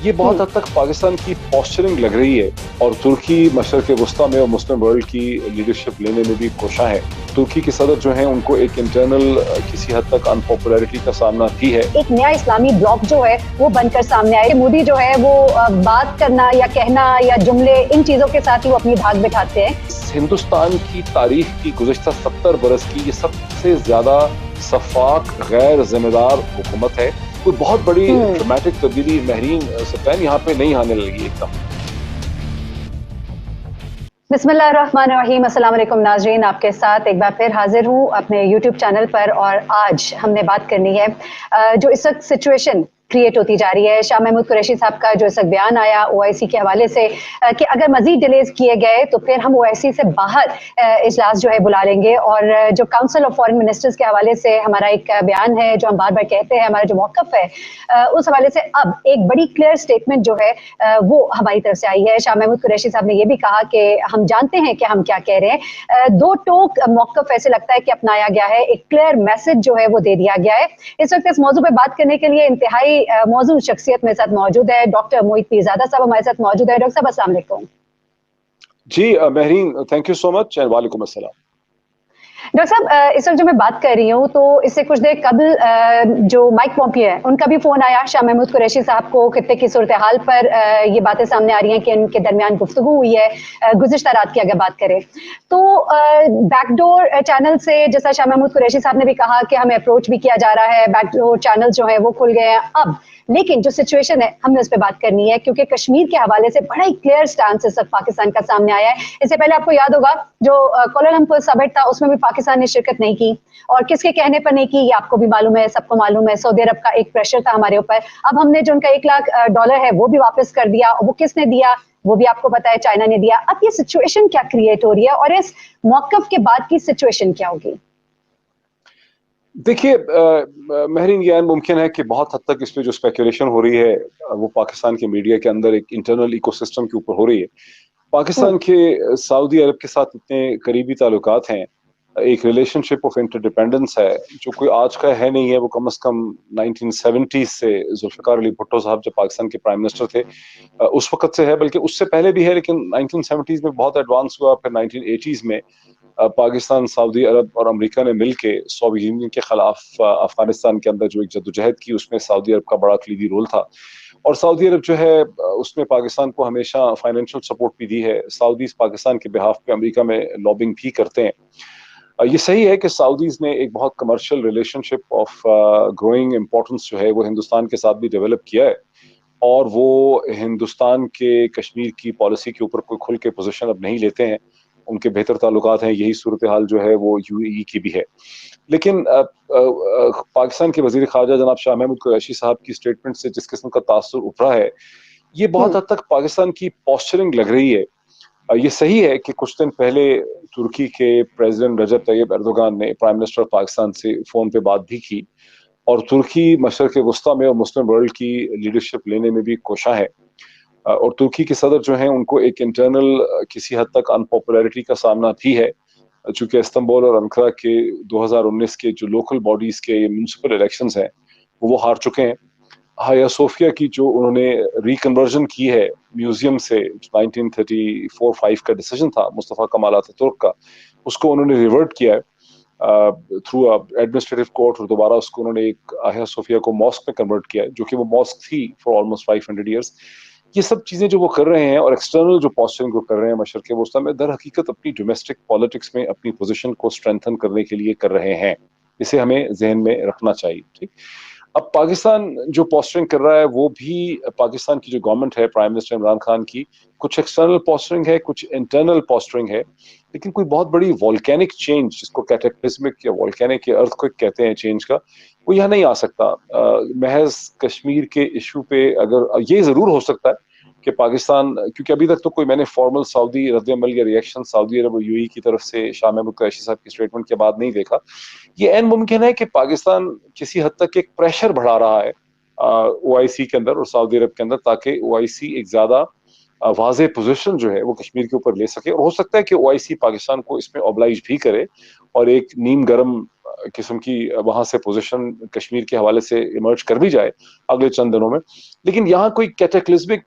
یہ بہت حد تک پاکستان کی پوسچرنگ لگ رہی ہے، اور ترکی مشرق وسطیٰ میں اور مسلم ورلڈ کی لیڈرشپ لینے میں بھی کوشاں ہے۔ ترکی کے صدر جو ہیں ان کو ایک انٹرنل کسی حد تک انپاپولرٹی کا سامنا بھی ہے۔ ایک نیا اسلامی بلاک جو ہے وہ بن کر سامنے آئے۔ مودی جو ہے وہ بات کرنا یا کہنا یا جملے ان چیزوں کے ساتھ ہی وہ اپنی دھاک بٹھاتے ہیں۔ ہندوستان کی تاریخ کی گزشتہ 70 برس کی یہ سب سے زیادہ شفاف غیر ذمہ دار حکومت ہے۔ کوئی بہت بڑی ڈرامیٹک تبدیلی مہرین سفین یہاں پہ نہیں آنے لگی ایک دم۔ بسم اللہ الرحمن الرحیم۔ السلام علیکم ناظرین، آپ کے ساتھ ایک بار پھر حاضر ہوں اپنے یوٹیوب چینل پر، اور آج ہم نے بات کرنی ہے جو اس وقت سچویشن کریٹ ہوتی جا رہی ہے۔ شاہ محمود قریشی صاحب کا جو اس وقت بیان آیا او آئی سی کے حوالے سے کہ اگر مزید ڈیلیز کیے گئے تو پھر ہم او آئی سی سے باہر اجلاس جو ہے بلا لیں گے، اور جو کاؤنسل آف فارن منسٹرز کے حوالے سے ہمارا ایک بیان ہے جو ہم بار بار کہتے ہیں، ہمارا جو موقف ہے اس حوالے سے اب ایک بڑی کلیئر سٹیٹمنٹ جو ہے وہ ہماری طرف سے آئی ہے۔ شاہ محمود قریشی صاحب نے یہ بھی کہا کہ ہم جانتے ہیں کہ ہم کیا کہہ رہے ہیں۔ دو ٹوک موقف ایسے لگتا ہے کہ اپنایا گیا ہے، ایک کلیئر میسج جو ہے وہ دے دیا گیا ہے۔ اس وقت اس موضوع پہ بات کرنے کے لیے انتہائی موضوع شخصیت میرے ساتھ موجود ہے، ڈاکٹر محیط پیرزادہ صاحب ہمارے ساتھ موجود ہے۔ ڈاکٹر صاحب السلام علیکم۔ جی مہرین، تھینک یو سو مچ، وعلیکم السلام۔ ڈاکٹر صاحب اس وقت جو میں بات کر رہی ہوں تو اس سے کچھ دیر قبل جو مائک پومپیو ہے ان کا بھی فون آیا شاہ محمود قریشی صاحب کو خطے کی صورتحال پر۔ یہ باتیں سامنے آ رہی ہیں کہ ان کے درمیان گفتگو ہوئی ہے گزشتہ رات کی اگر بات کریں تو بیک ڈور چینل سے، جیسا شاہ محمود قریشی صاحب نے بھی کہا کہ ہمیں اپروچ بھی کیا جا رہا ہے، بیک ڈور چینل جو ہے وہ کھل گئے ہیں اب، لیکن جو سچویشن ہے ہم نے اس پہ بات کرنی ہے کیونکہ کشمیر کے حوالے سے بڑا ہی کلیئر سٹانس اس وقت پاکستان کا سامنے آیا ہے۔ اس سے پہلے آپ کو یاد ہوگا جو کوالالمپور سمٹ تھا اس میں بھی پاکستان نے شرکت نہیں کی، اور کس کے کہنے پر نہیں کی یہ آپ کو بھی معلوم ہے، سب کو معلوم ہے۔ سعودی عرب کا ایک پریشر تھا ہمارے اوپر، اب ہم نے جو ان کا $1,00,000 ہے وہ بھی واپس کر دیا، وہ کس نے دیا وہ بھی آپ کو پتا ہے، چائنا نے دیا۔ اب یہ سچویشن کیا کریٹ ہو رہی ہے اور اس موقف کے بعد کی سچویشن کیا ہوگی؟ دیکھیے مہرین، یہ ممکن ہے کہ بہت حد تک اس پہ جو اسپیکولیشن ہو رہی ہے وہ پاکستان کے میڈیا کے اندر ایک انٹرنل ایکو سسٹم کے اوپر ہو رہی ہے۔ پاکستان کے سعودی عرب کے ساتھ اتنے قریبی تعلقات ہیں، ایک relationship of interdependence ہے جو کوئی آج کا ہے نہیں ہے، وہ کم از کم 1970 سے ذوالفقار علی بھٹو صاحب جب پاکستان کے پرائم منسٹر تھے اس وقت سے ہے، بلکہ اس سے پہلے بھی ہے، لیکن 1970 میں بہت ایڈوانس ہوا۔ پھر 1980 میں پاکستان، سعودی عرب اور امریکہ نے مل کے سوویت یونین کے خلاف افغانستان کے اندر جو ایک جدوجہد کی، اس میں سعودی عرب کا بڑا کلیدی رول تھا، اور سعودی عرب جو ہے اس میں پاکستان کو ہمیشہ فائنینشیل سپورٹ بھی دی ہے۔ سعودیز پاکستان کے بہاف پہ امریکہ میں لابنگ بھی کرتے ہیں۔ یہ صحیح ہے کہ سعودیز نے ایک بہت commercial relation ship of growing importance جو ہے وہ ہندوستان کے ساتھ بھی ڈیولپ کیا ہے، اور وہ ہندوستان کے کشمیر کی پالیسی کے اوپر کوئی کھل کے پوزیشن اب نہیں لیتے ہیں، ان کے بہتر تعلقات ہیں۔ یہی صورتحال جو ہے وہ یو اے ای کی بھی ہے، لیکن پاکستان کے وزیر خارجہ جناب شاہ محمود قریشی صاحب کی سٹیٹمنٹ سے جس قسم کا تاثر ابھرا ہے، یہ بہت حد تک پاکستان کی پوسچرنگ لگ رہی ہے۔ یہ صحیح ہے کہ کچھ دن پہلے ترکی کے پریزیڈنٹ رجب طیب ایردوغان نے پرائم منسٹر پاکستان سے فون پہ بات بھی کی، اور ترکی مشرق وسطیٰ میں اور مسلم ورلڈ کی لیڈرشپ لینے میں بھی کوشاں ہے، اور ترکی کے صدر جو ہیں ان کو ایک انٹرنل کسی حد تک انپاپولرٹی کا سامنا بھی ہے، چونکہ استنبول اور انقرہ کے 2019 کے جو لوکل باڈیز کے میونسپل الیکشنز ہیں وہ ہار چکے ہیں۔ ہایا صوفیہ کی جو انہوں نے ریکنورژن کی ہے میوزیم سے، 1934-5 کا ڈیسیجن تھا مصطفیٰ کمال آتاتورک کا، اس کو انہوں نے ریورٹ کیا ہے تھرو ایڈمنسٹریٹو کورٹ، اور دوبارہ اس کو انہوں نے ایک ہایا صوفیہ کو ماسک میں کنورٹ کیا ہے، جو کہ وہ ماسک تھی فار آلموسٹ 500 ایئرس۔ یہ سب چیزیں جو وہ کر رہے ہیں، اور ایکسٹرنل جو پوسچرنگ وہ کر رہے ہیں مشرق وسطیٰ میں، در حقیقت اپنی ڈومیسٹک پالیٹکس میں اپنی پوزیشن کو اسٹرینتھن کرنے کے لیے کر رہے ہیں۔ اسے ہمیں ذہن میں رکھنا چاہیے۔ ٹھیک، اب پاکستان جو پوسچرنگ کر رہا ہے وہ بھی پاکستان کی جو گورنمنٹ ہے پرائم منسٹر عمران خان کی، کچھ ایکسٹرنل پوسچرنگ ہے، کچھ انٹرنل پوسچرنگ ہے، لیکن کوئی بہت بڑی والکینک چینج جس کو کیٹیکلزمک یا والکینک یا ارتھکویک کہتے ہیں چینج کا، وہ یہاں نہیں آ سکتا۔ محض کشمیر کے ایشو پہ اگر یہ ضرور ہو سکتا ہے کہ پاکستان، کیونکہ ابھی تک تو کوئی میں نے فارمل سعودی رد عمل یا ریئیکشن سعودی عرب اور یو اے کی طرف سے شاہ محمود قریشی صاحب کی اسٹیٹمنٹ کے بعد نہیں دیکھا۔ یہ عین ممکن ہے کہ پاکستان کسی حد تک ایک پریشر بڑھا رہا ہے او آئی سی کے اندر اور سعودی عرب کے اندر، تاکہ او آئی سی ایک زیادہ واضح پوزیشن جو ہے وہ کشمیر کے اوپر لے سکے، اور ہو سکتا ہے کہ او آئی سی پاکستان کو اس میں اوبلائج بھی کرے اور ایک نیم گرم किस्म की वहां से पोजीशन कश्मीर के हवाले से इमर्ज कर भी जाए अगले चंद दिनों में, लेकिन यहाँ कोई कैटेक्लिज्मिक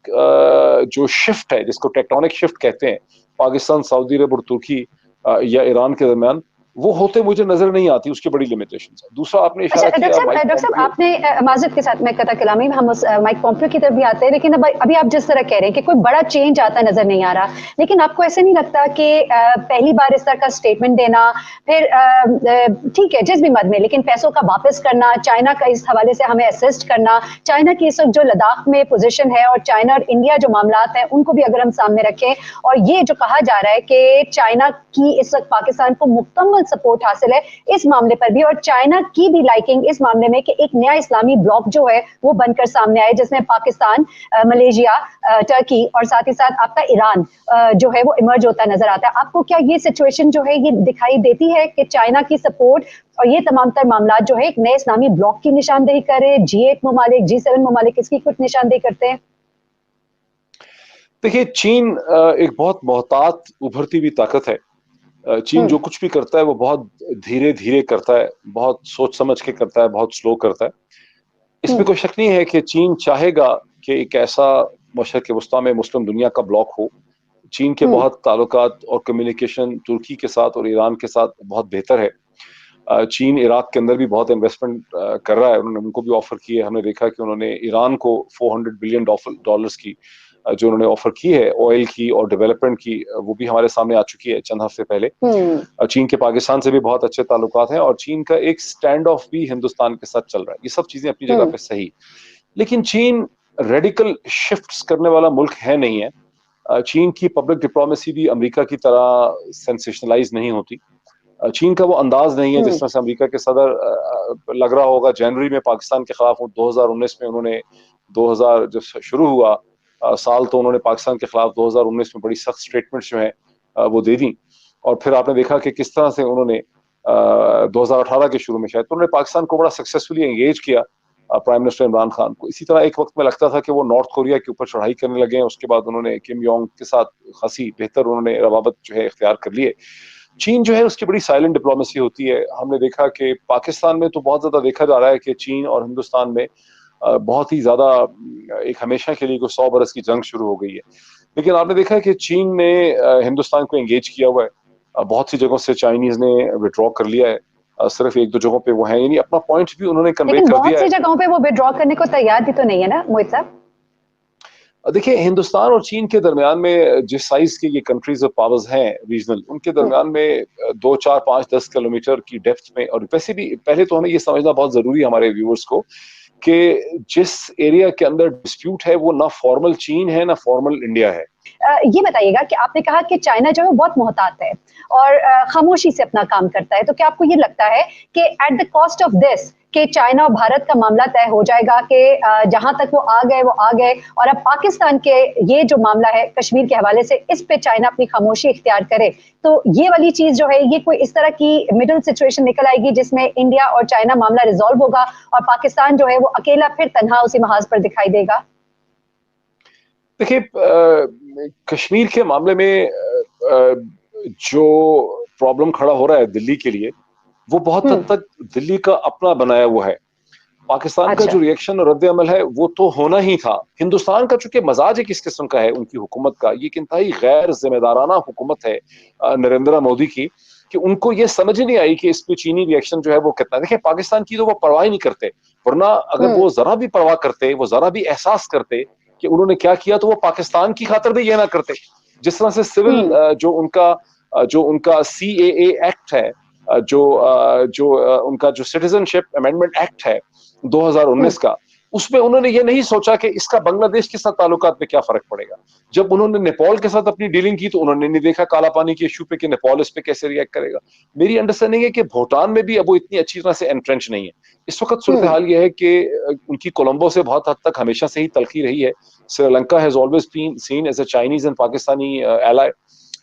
जो शिफ्ट है, जिसको टेक्टोनिक शिफ्ट कहते हैं, पाकिस्तान, सऊदी अरब और तुर्की या ईरान के दरमियान, वो होते मुझे नजर नहीं आती। उसकी बड़ी लिमिटेशंस है। दूसरा आपने अच्छा इशारा किया माइक डॉक्टर साहब, पॉम्पियो। आपने माजरत के साथ मैं कता कलामी, हम उस माइक पॉम्पियो की तरफ भी आते हैं, लेकिन अभी आप जिस तरह कह रहे हैं कि कोई बड़ा चेंज आता नजर नहीं आ रहा, लेकिन आपको ऐसे नहीं लगता कि पहली बार इस तरह का स्टेटमेंट देना, फिर ठीक है जिस भी मद में, लेकिन पैसों का वापस करना, चाइना का इस हवाले से हमें असिस्ट करना, चाइना की इस वक्त जो लद्दाख में पोजीशन है और चाइना और इंडिया जो मामलात हैं उनको भी अगर हम सामने रखें, और ये जो कहा जा रहा है कि चाइना की इस वक्त पाकिस्तान को मुकम्मल सपोर्ट हासिल है इस मामले पर भी, और चाइना की भी लाइकिंग इस मामले में कि एक नया इस्लामी ब्लॉक जो है वो बनकर सामने आए, जिसमें पाकिस्तान, मलेशिया, टर्की और साथ ही साथ आपका ईरान जो है वो इमर्ज होता नजर आता है। आपको क्या ये सिचुएशन जो है ये दिखाई देती है कि चाइना की सपोर्ट और ये तमाम तर मामला जो है एक नए इस्लामी ब्लॉक की निशानदेही करे, G8 ममालिक, G7 ममालिक इसकी कुछ निशानदेही करते हैं? देखिए, चीन एक बहुत मोहतात उभरती हुई ताकत है। चीन जो कुछ भी करता है वो बहुत धीरे धीरे करता है, बहुत सोच समझ के करता है, बहुत स्लो करता है। इसमें कोई शक नहीं है कि चीन चाहेगा कि एक ऐसा मशरक़ वस्ता में मुस्लिम दुनिया का ब्लॉक हो। चीन के बहुत ताल्लुकात और कम्युनिकेशन तुर्की के साथ और ईरान के साथ बहुत बेहतर है। चीन इराक के अंदर भी बहुत इन्वेस्टमेंट कर रहा है। उन्होंने उनको भी ऑफर की है। हमने देखा कि उन्होंने ईरान को $400 बिलियन की जो उन्होंने ऑफर की है ऑयल की और डेवलपमेंट की, वो भी हमारे सामने आ चुकी है चंद हफ्ते पहले। चीन के पाकिस्तान से भी बहुत अच्छे ताल्लुकात हैं और चीन का एक स्टैंड ऑफ भी हिंदुस्तान के साथ चल रहा है। ये सब चीजें अपनी जगह पे सही, लेकिन चीन रेडिकल शिफ्ट्स करने वाला मुल्क है नहीं है। चीन की पब्लिक डिप्लोमेसी भी अमेरिका की तरह सेंसेशनलाइज नहीं होती। चीन का वो अंदाज नहीं है जिस तरह से अमेरिका के सदर लग रहा होगा जनवरी में पाकिस्तान के खिलाफ 2019 में उन्होंने 2000 जब शुरू हुआ साल, तो उन्होंने पाकिस्तान के खिलाफ 2019 में बड़ी सख्त स्टेटमेंट्स जो हैं वो दे दी। और फिर आपने देखा कि किस तरह से उन्होंने 2018 के शुरू में शायद तो उन्होंने पाकिस्तान को बड़ा सक्सेसफुली एंगेज किया, प्राइम मिनिस्टर इमरान खान को। इसी तरह एक वक्त में लगता था कि वो नॉर्थ कोरिया के ऊपर चढ़ाई करने लगे हैं। उसके बाद उन्होंने किम योंग के साथ खासी बेहतर उन्होंने रवाबत जो है इख्तियार कर लिए। चीन जो है उसकी बड़ी साइलेंट डिप्लोमेसी होती है। हमने देखा कि पाकिस्तान में तो बहुत ज्यादा देखा जा रहा है कि चीन और हिंदुस्तान में बहुत ही ज्यादा एक हमेशा के लिए कोई 100 बरस की जंग शुरू हो गई है। लेकिन आपने देखा है कि चीन ने हिंदुस्तान को एंगेज किया हुआ है। बहुत सी जगहों से चाइनीज ने विड्रॉ कर लिया है। सिर्फ एक दो जगहों पे वो है, यानी अपना पॉइंट भी उन्होंने कन्वे कर दिया है। बहुत सी जगहों पे वो विड्रॉ करने को तैयार भी तो नहीं है ना मोहित साहब? देखिए, हिंदुस्तान और चीन के दरमियान में जिस साइज के ये कंट्रीज और पावर्स हैं रीजनल, उनके दरमियान में 2, 4, 5, 10 किलोमीटर की डेप्थ में, और वैसे भी पहले तो हमें ये समझना बहुत जरूरी है हमारे व्यूअर्स को कि जिस एरिया के अंदर डिस्प्यूट है वो ना फॉर्मल चीन है ना फॉर्मल इंडिया है। ये बताइएगा कि आपने कहा कि चाइना जो है बहुत मोहतात है और खामोशी से अपना काम करता है, तो क्या आपको ये लगता है कि at the cost of this कि चाइना और भारत का मामला तय हो जाएगा कि जहां तक वो आ गए, और अब पाकिस्तान के ये जो मामला है कश्मीर के हवाले से, इस पे चाइना अपनी खामोशी इख्तियार करे, तो ये वाली चीज जो है ये कोई इस तरह की मिडिल सिचुएशन निकल आएगी जिसमें इंडिया और चाइना मामला रिजॉल्व होगा और पाकिस्तान जो है वो अकेला फिर तन्हा उसी महाज पर दिखाई देगा? देखिए, कश्मीर के मामले में जो प्रॉब्लम खड़ा हो रहा है दिल्ली के लिए, वो बहुत हद तक दिल्ली का अपना बनाया हुआ है। पाकिस्तान का जो रिएक्शन और रद्द अमल है वो तो होना ही था। हिंदुस्तान का चूंकि मजाज एक इस किस्म का है, उनकी हुकूमत का, ये एक इंतहाई गैर जिम्मेदाराना हुकूमत है नरेंद्र मोदी की, कि उनको ये समझ ही नहीं आई कि इस पे चीनी रिएक्शन जो है वो कितना। देखिए, पाकिस्तान की तो वो परवाह ही नहीं करते, वरना अगर वो जरा भी परवाह करते, वो जरा भी एहसास करते कि उन्होंने क्या किया, तो वो पाकिस्तान की खातिर भी ये ना करते। जिस तरह से सिविल जो उनका CAA एक्ट है, जो उनका जो सिटीजनशिप अमेंडमेंट एक्ट है 2019 का, उसमें उन्होंने ये नहीं सोचा कि इसका बांग्लादेश के साथ ताल्लुकात में क्या फर्क पड़ेगा। जब उन्होंने नेपाल के साथ अपनी डीलिंग की तो उन्होंने नहीं देखा काला पानी के इशू पे कि नेपाल इस पे कैसे रिएक्ट करेगा। मेरी अंडरस्टैंडिंग है कि भूटान में भी अब वो इतनी अच्छी तरह से एंट्रेंच नहीं है। इस वक्त सूरत हाल ये है कि उनकी कोलंबो से बहुत हद तक हमेशा से ही तलखी रही है। Sri Lanka has always been seen as a Chinese and Pakistani ally.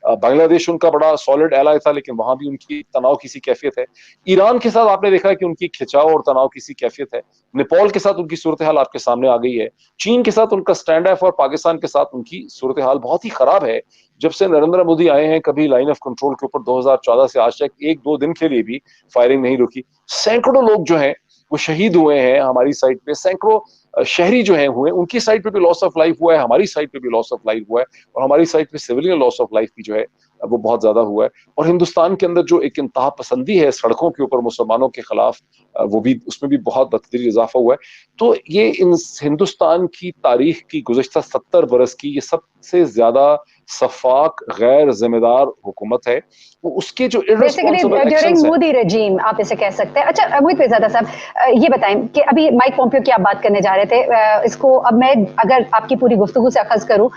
Bangladesh उनका बड़ा सॉलिड एलाय था, लेकिन वहां भी उनकी तनाव की सी कैफियत है। ईरान के साथ आपने देखा है कि उनकी खिंचाव और तनाव की सी कैफियत है। नेपाल के साथ उनकी सूरत हाल आपके सामने आ गई है। चीन के साथ उनका स्टैंड ऑफ और पाकिस्तान के साथ उनकी सूरत हाल बहुत ही खराब है। जब से नरेंद्र मोदी आए हैं, कभी लाइन ऑफ कंट्रोल के ऊपर 2014 से आज तक एक दो दिन के लिए भी फायरिंग नहीं रुकी। सैकड़ों लोग जो हैं वो शहीद हुए हैं हमारी साइड पे, सैकड़ों शहरी जो हैं हुए, उनकी साइड पे भी लॉस ऑफ लाइफ हुआ है, हमारी साइड पे भी लॉस ऑफ लाइफ हुआ है, और हमारी साइड पे सिविलियन लॉस ऑफ लाइफ भी जो है वो बहुत ज्यादा हुआ है। और हिंदुस्तान के अंदर जो एक इंतहा पसंदी है सड़कों के ऊपर मुसलमानों के खिलाफ, वो भी, उसमें भी बहुत बदतरीन इजाफा हुआ है। तो ये हिंदुस्तान की तारीख की गुज़श्ता 70 बरस की ये सबसे ज्यादा सफाक गैर जिम्मेदार हुकूमत है। वो उसके जो बेसिकली ड्यूरिंग मोदी रेजीम आप इसे कह सकते हैं। अच्छा मोहित पिरज़ादा साहब, ये बताएं कि अभी माइक पॉम्पियो की आप बात करने जा रहे थे, इसको अब मैं अगर आपकी पूरी गुफ्तगू से अखज़ करूं,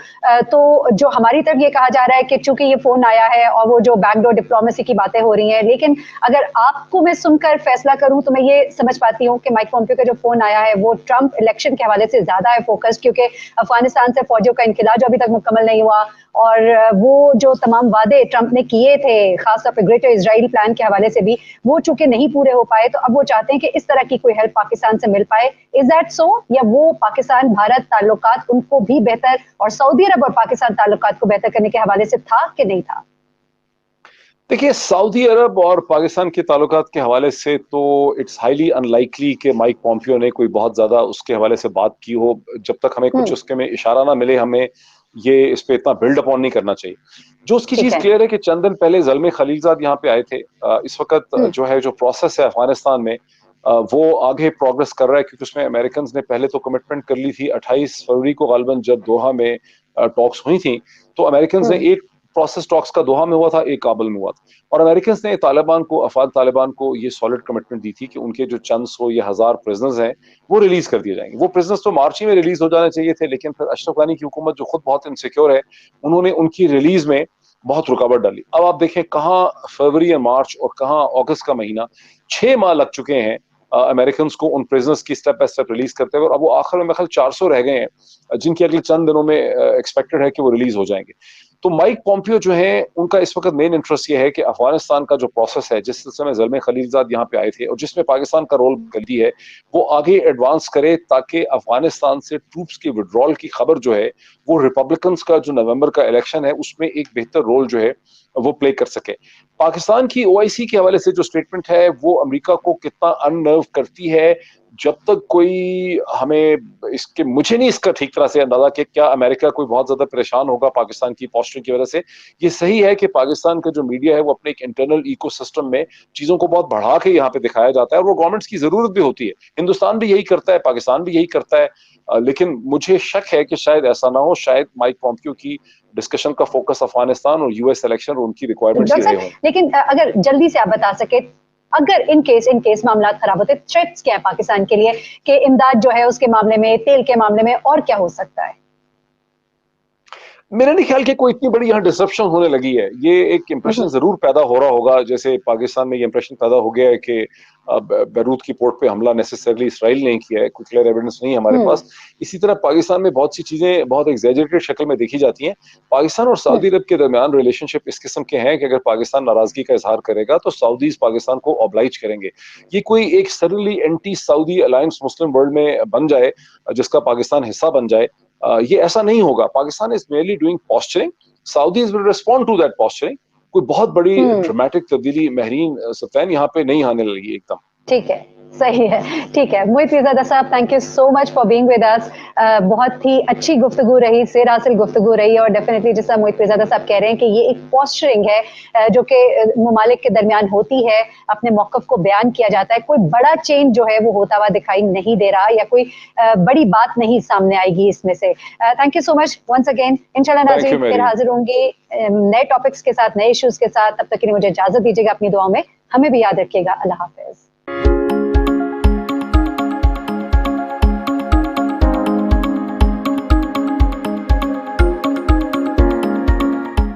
तो जो हमारी तरफ ये कहा जा रहा है कि चूंकि ये फोन आया है और वो जो बैकडोर डिप्लोमेसी की बातें हो रही हैं, लेकिन अगर आपको मैं सुनकर फैसला करूं तो मैं ये समझ पाती हूँ कि माइक पॉम्पियो का जो फोन आया है वो ट्रंप इलेक्शन के हवाले से ज्यादा है फोकस, क्योंकि अफगानिस्तान से फौजियों का इनखिला जो अभी तक मुकम्मल नहीं हुआ, और वो जो तमाम वादे ट्रंप ने किए थे खासतौर पर ग्रेटर इजराइल प्लान के हवाले से भी, वो चूंकि नहीं पूरे हो पाए, तो अब वो चाहते हैं कि इस तरह की कोई हेल्प पाकिस्तान से मिल पाए। इज दैट सो, या वो पाकिस्तान भारत ताल्लुकात उनको भी बेहतर और सऊदी अरब और पाकिस्तान ताल्लुकात को बेहतर करने के हवाले से था कि नहीं था? देखिए, सऊदी अरब और पाकिस्तान के ताल्लुकात के हवाले से तो इट्स हाईली अनलाइकली कि माइक पॉम्पियो ने कोई बहुत ज्यादा उसके हवाले से बात की हो। जब तक हमें कुछ उसके में इशारा ना मिले, हमें ये इस पे इतना बिल्ड अपॉन नहीं करना चाहिए। जो उसकी चीज क्लियर है कि चंद दिन पहले ज़ल्मे खलीलजाद यहाँ पे आए थे। इस वक्त जो है जो प्रोसेस है अफगानिस्तान में, वो आगे प्रोग्रेस कर रहा है, क्योंकि उसमें अमेरिकन ने पहले तो कमिटमेंट कर ली थी 28 फरवरी को गालिबन, जब दोहा में टॉक्स हुई थी, तो अमेरिकन ने एक प्रोसेस टॉक्स का दोहा में हुआ था, एक काबुल में हुआ था, और अमेरिकन ने तालिबान को, अफगान तालिबान को ये सॉलिड कमिटमेंट दी थी कि उनके जो चंद सौ या 1000 प्रिजनर्स हैं वो रिलीज कर दिए जाएंगे। वो प्रिजनर्स तो मार्च ही में रिलीज हो जाने चाहिए थे, लेकिन फिर अशरफ गानी की हुकूमत जो खुद बहुत इनसिक्योर है, उन्होंने उनकी रिलीज में बहुत रुकावट डाली। अब आप देखें कहाँ फरवरी या मार्च और कहाँ अगस्त का महीना, 6 माह लग चुके हैं अमेरिकन को उन प्रिजनर्स की स्टेप बाय स्टेप रिलीज करते हुए, और अब वो आखिर में मेरे ख्याल 400 रह गए हैं जिनके अगले चंद दिनों में एक्सपेक्टेड है कि वो रिलीज हो जाएंगे। तो माइक पॉम्पियो जो है, उनका इस वक्त मेन इंटरेस्ट ये है कि अफगानिस्तान का जो प्रोसेस है, जिस सिलसिले में ज़ल्मे खलीलजाद यहाँ पे आए थे और जिसमें पाकिस्तान का रोल गलती है, वो आगे एडवांस करे, ताकि अफगानिस्तान से ट्रूप्स के विड्रॉल की खबर जो है वो रिपब्लिकन्स का जो नवंबर का इलेक्शन है उसमें एक बेहतर रोल जो है वो प्ले कर सके। पाकिस्तान की ओआईसी के हवाले से जो स्टेटमेंट है वो अमेरिका को कितना अननर्व करती है, जब तक कोई हमें इसके, मुझे नहीं इसका ठीक तरह से अंदाजा कि क्या अमेरिका कोई बहुत ज्यादा परेशान होगा पाकिस्तान की पोस्चरिंग की वजह से। ये सही है कि पाकिस्तान का जो मीडिया है वो अपने एक इंटरनल इकोसिस्टम में चीजों को बहुत बढ़ा के यहाँ पे दिखाया जाता है, और वो गवर्नमेंट्स की जरूरत भी होती है। हिंदुस्तान भी यही करता है, पाकिस्तान भी यही करता है, लेकिन मुझे शक है कि शायद ऐसा ना हो, शायद माइक पॉम्पियो की डिस्कशन का फोकस अफगानिस्तान और यूएस इलेक्शन और उनकी रिक्वायरमेंट्स ही रहे हों। लेकिन अगर जल्दी से आप बता सके, अगर इन केस मामला खराब होते, थ्रेट्स क्या है पाकिस्तान के लिए, कि इमदाद जो है उसके मामले में, तेल के मामले में, और क्या हो सकता है? मेरे नहीं ख्याल कि कोई इतनी बड़ी यहाँ डिसरप्शन होने लगी है। ये एक इंप्रेशन जरूर पैदा हो रहा होगा, जैसे पाकिस्तान में ये इंप्रेशन पैदा हो गया है कि बैरूत की पोर्ट पे हमला नेसेसरली इसराइल नहीं किया है, कोई क्लियर एविडेंस नहीं है हमारे पास। इसी तरह पाकिस्तान में बहुत सी चीजें बहुत एग्जैजरेटेड शक्ल में देखी जाती हैं। पाकिस्तान और सऊदी अरब के दरमियान रिलेशनशिप इस किस्म के हैं कि अगर पाकिस्तान नाराजगी का इजहार करेगा तो सऊदीज पाकिस्तान को ऑब्लाइज करेंगे। ये कोई एक सडनली एंटी सऊदी अलायंस मुस्लिम वर्ल्ड में बन जाए, जिसका पाकिस्तान हिस्सा बन जाए, ये ऐसा नहीं होगा। Pakistan is merely doing posturing, Saudis will respond to that posturing. कोई बहुत बड़ी ड्रामेटिक तब्दीली महरीन सफैन यहाँ पे नहीं आने लगी एकदम। ठीक है, सही है, ठीक है। मोहित पिरज़ादा साहब, thank you so much for being with us. बहुत ही अच्छी गुफ्तगू रही, सेर हासिल गुफ्तगू रही, और डेफिनेटली जैसा मोहित पिरज़ादा साहब कह रहे हैं कि ये एक पोस्चरिंग है जो कि मुमालिक के दरमियान होती है, अपने मौक़िफ़ को बयान किया जाता है। कोई बड़ा चेंज जो है वो होता हुआ दिखाई नहीं दे रहा, या कोई बड़ी बात नहीं सामने आएगी इसमें से। Thank you so much once again. इंशाल्लाह नाज़रीन फिर हाजिर होंगे नए टॉपिक्स के साथ, नए इश्यूज के साथ। तब तक के लिए मुझे इजाजत दीजिएगा, अपनी दुआओं में हमें भी याद रखिएगा। अल्लाह हाफ़िज़।